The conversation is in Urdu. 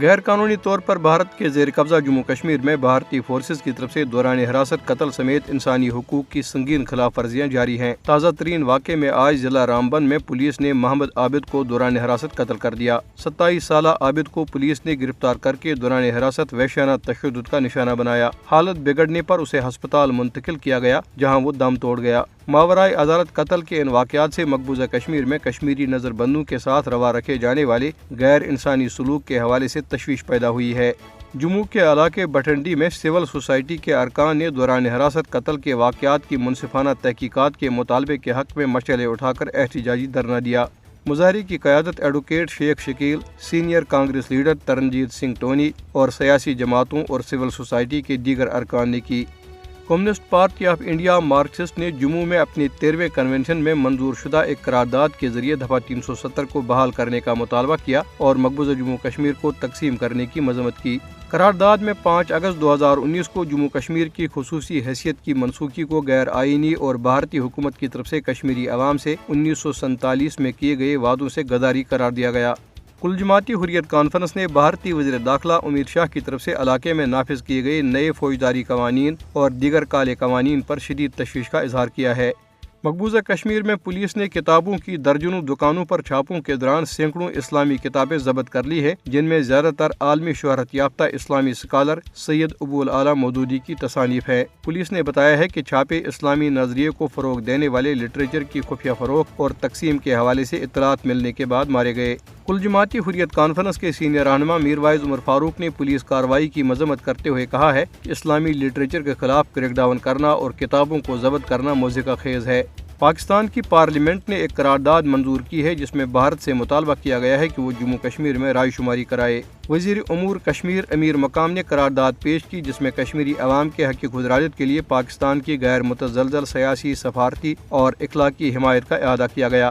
غیر قانونی طور پر بھارت کے زیر قبضہ جموں کشمیر میں بھارتی فورسز کی طرف سے دوران حراست قتل سمیت انسانی حقوق کی سنگین خلاف ورزیاں جاری ہیں۔ تازہ ترین واقعے میں آج ضلع رامبن میں پولیس نے محمد عابد کو دوران حراست قتل کر دیا۔ 27 سالہ عابد کو پولیس نے گرفتار کر کے دوران حراست وحشیانہ تشدد کا نشانہ بنایا۔ حالت بگڑنے پر اسے ہسپتال منتقل کیا گیا جہاں وہ دم توڑ گیا۔ ماورائے عدالت قتل کے ان واقعات سے مقبوضہ کشمیر میں کشمیری نظر بندوں کے ساتھ روا رکھے جانے والے غیر انسانی سلوک کے حوالے سے تشویش پیدا ہوئی ہے۔ جموں کے علاقے بٹھنڈی میں سول سوسائٹی کے ارکان نے دوران حراست قتل کے واقعات کی منصفانہ تحقیقات کے مطالبے کے حق میں مشعلے اٹھا کر احتجاجی دھرنا دیا۔ مظاہرے کی قیادت advocate Sheikh Shakeel, senior Congress leader Tarunjit Singh Tony اور سیاسی جماعتوں اور سول سوسائٹی کے دیگر ارکان نے کی۔ Communist party of India Marxist نے جموں میں اپنی 13ویں کنونشن میں منظور شدہ ایک قرارداد کے ذریعے دفعہ 370 کو بحال کرنے کا مطالبہ کیا اور مقبوضہ جموں کشمیر کو تقسیم کرنے کی مذمت کی۔ قرارداد میں 5 اگست 2019 کو جموں کشمیر کی خصوصی حیثیت کی منسوخی کو غیر آئینی اور بھارتی حکومت کی طرف سے کشمیری عوام سے 1947 میں کیے گئے وعدوں سے غداری قرار دیا گیا۔ کل جماعتی حریت کانفرنس نے بھارتی وزیر داخلہ امت شاہ کی طرف سے علاقے میں نافذ کیے گئے نئے فوجداری قوانین اور دیگر کالے قوانین پر شدید تشویش کا اظہار کیا ہے۔ مقبوضہ کشمیر میں پولیس نے کتابوں کی درجنوں دکانوں پر چھاپوں کے دوران سینکڑوں اسلامی کتابیں ضبط کر لی ہیں، جن میں زیادہ تر عالمی شہرت یافتہ اسلامی اسکالر سید ابو العلا مودودی کی تصانیف ہے۔ پولیس نے بتایا ہے کہ چھاپے اسلامی نظریے کو فروغ دینے والے لٹریچر کی خفیہ فروخت اور تقسیم کے حوالے سے اطلاعات ملنے کے بعد مارے گئے۔ کل جماعتی حریت کانفرنس کے سینئر رہنما میروائز عمر فاروق نے پولیس کارروائی کی مذمت کرتے ہوئے کہا ہے کہ اسلامی لٹریچر کے خلاف کریک ڈاؤن کرنا اور کتابوں کو ضبط کرنا موضوع خیز ہے۔ پاکستان کی پارلیمنٹ نے ایک قرارداد منظور کی ہے جس میں بھارت سے مطالبہ کیا گیا ہے کہ وہ جموں کشمیر میں رائے شماری کرائے۔ وزیر امور کشمیر امیر مقام نے قرارداد پیش کی جس میں کشمیری عوام کے حق خود ارادت کے لیے پاکستان کی غیر متزلزل سیاسی، سفارتی اور اخلاقی حمایت کا اعادہ کیا گیا۔